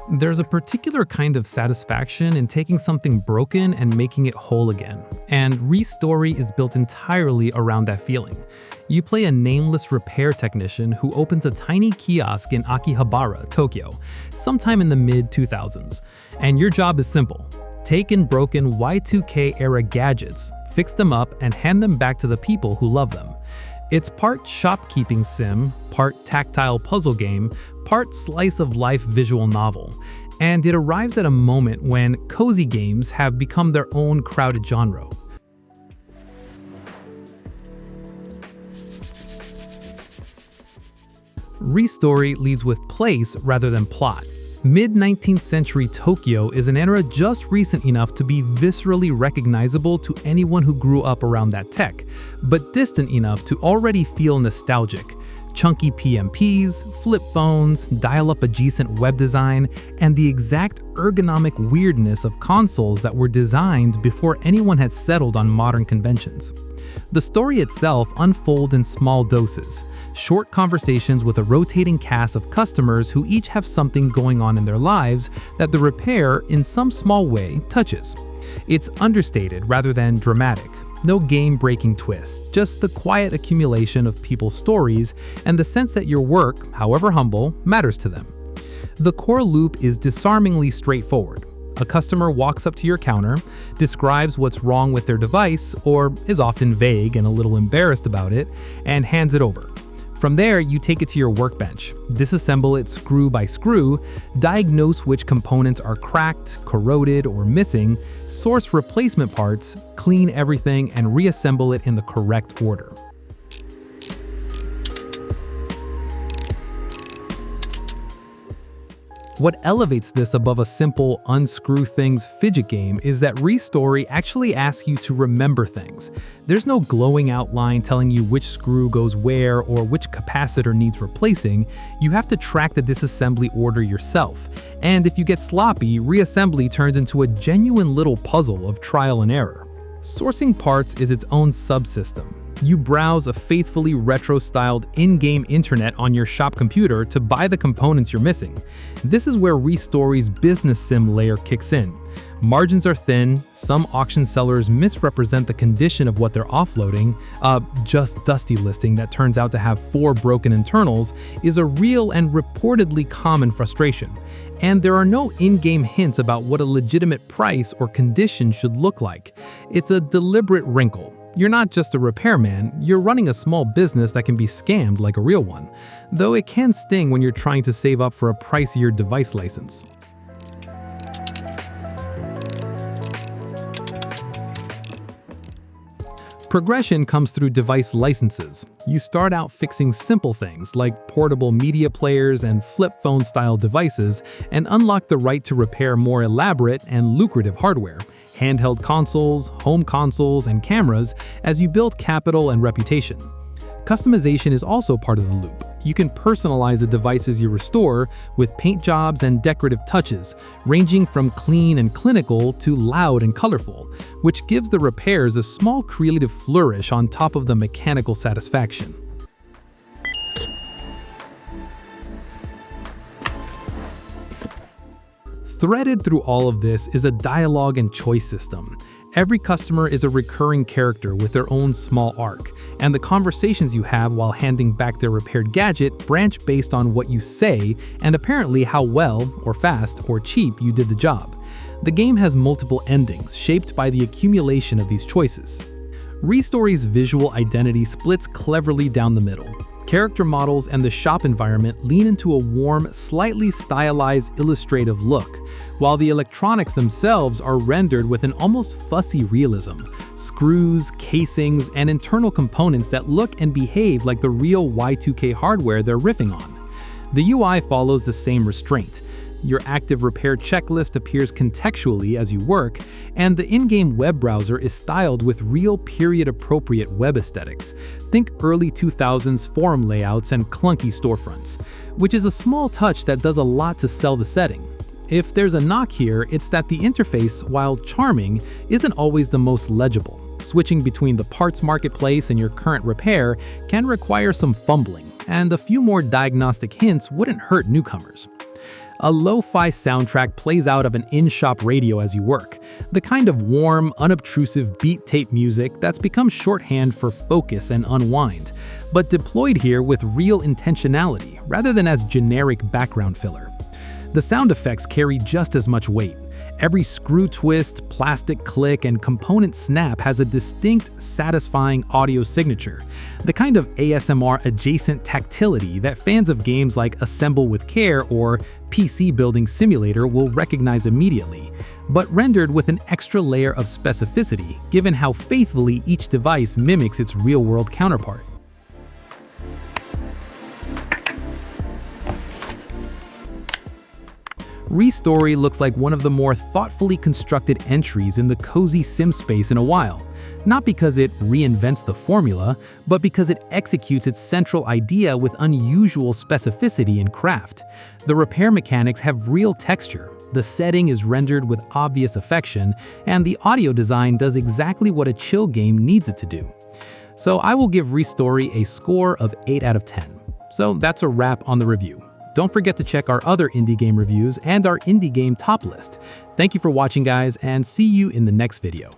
There's a particular kind of satisfaction in taking something broken and making it whole again, and ReStory is built entirely around that feeling. You play a nameless repair technician who opens a tiny kiosk in Akihabara, Tokyo, sometime in the mid-2000s, and your job is simple. Take in broken Y2K era gadgets, fix them up, and hand them back to the people who love them. It's part shopkeeping sim, part tactile puzzle game, part slice-of-life visual novel, and it arrives at a moment when cozy games have become their own crowded genre. ReStory leads with place rather than plot. Mid-19th century Tokyo is an era just recent enough to be viscerally recognizable to anyone who grew up around that tech, but distant enough to already feel nostalgic. Chunky PMPs, flip phones, dial-up adjacent web design, and the exact ergonomic weirdness of consoles that were designed before anyone had settled on modern conventions. The story itself unfolds in small doses, short conversations with a rotating cast of customers who each have something going on in their lives that the repair, in some small way, touches. It's understated rather than dramatic. No game-breaking twist, just the quiet accumulation of people's stories and the sense that your work, however humble, matters to them. The core loop is disarmingly straightforward. A customer walks up to your counter, describes what's wrong with their device, or is often vague and a little embarrassed about it, and hands it over. From there, you take it to your workbench, disassemble it screw by screw, diagnose which components are cracked, corroded, or missing, source replacement parts, clean everything, and reassemble it in the correct order. What elevates this above a simple unscrew things fidget game is that ReStory actually asks you to remember things. There's no glowing outline telling you which screw goes where or which capacitor needs replacing. You have to track the disassembly order yourself. And if you get sloppy, reassembly turns into a genuine little puzzle of trial and error. Sourcing parts is its own subsystem. You browse a faithfully retro-styled in-game internet on your shop computer to buy the components you're missing. This is where ReStory's business sim layer kicks in. Margins are thin, some auction sellers misrepresent the condition of what they're offloading. Just dusty listing that turns out to have 4 broken internals is a real and reportedly common frustration. And there are no in-game hints about what a legitimate price or condition should look like. It's a deliberate wrinkle. You're not just a repairman, you're running a small business that can be scammed like a real one, though it can sting when you're trying to save up for a pricier device license. Progression comes through device licenses. You start out fixing simple things like portable media players and flip phone style devices and unlock the right to repair more elaborate and lucrative hardware, handheld consoles, home consoles, and cameras as you build capital and reputation. Customization is also part of the loop. You can personalize the devices you restore with paint jobs and decorative touches, ranging from clean and clinical to loud and colorful, which gives the repairs a small creative flourish on top of the mechanical satisfaction. Threaded through all of this is a dialogue and choice system. Every customer is a recurring character with their own small arc, and the conversations you have while handing back their repaired gadget branch based on what you say and apparently how well, or fast, or cheap you did the job. The game has multiple endings shaped by the accumulation of these choices. ReStory's visual identity splits cleverly down the middle. Character models and the shop environment lean into a warm, slightly stylized illustrative look, while the electronics themselves are rendered with an almost fussy realism. Screws, casings, and internal components that look and behave like the real Y2K hardware they're riffing on. The UI follows the same restraint. Your active repair checklist appears contextually as you work, and the in-game web browser is styled with real period-appropriate web aesthetics. Think early 2000s forum layouts and clunky storefronts, which is a small touch that does a lot to sell the setting. If there's a knock here, it's that the interface, while charming, isn't always the most legible. Switching between the parts marketplace and your current repair can require some fumbling, and a few more diagnostic hints wouldn't hurt newcomers. A lo-fi soundtrack plays out of an in-shop radio as you work, the kind of warm, unobtrusive beat tape music that's become shorthand for focus and unwind, but deployed here with real intentionality rather than as generic background filler. The sound effects carry just as much weight. Every screw twist, plastic click, and component snap has a distinct, satisfying audio signature, the kind of ASMR-adjacent tactility that fans of games like Assemble with Care or PC Building Simulator will recognize immediately, but rendered with an extra layer of specificity, given how faithfully each device mimics its real-world counterpart. ReStory looks like one of the more thoughtfully constructed entries in the cozy sim space in a while, not because it reinvents the formula, but because it executes its central idea with unusual specificity and craft. The repair mechanics have real texture, the setting is rendered with obvious affection, and the audio design does exactly what a chill game needs it to do. So I will give ReStory a score of 8 out of 10. So that's a wrap on the review. Don't forget to check our other indie game reviews and our indie game top list. Thank you for watching, guys, and see you in the next video.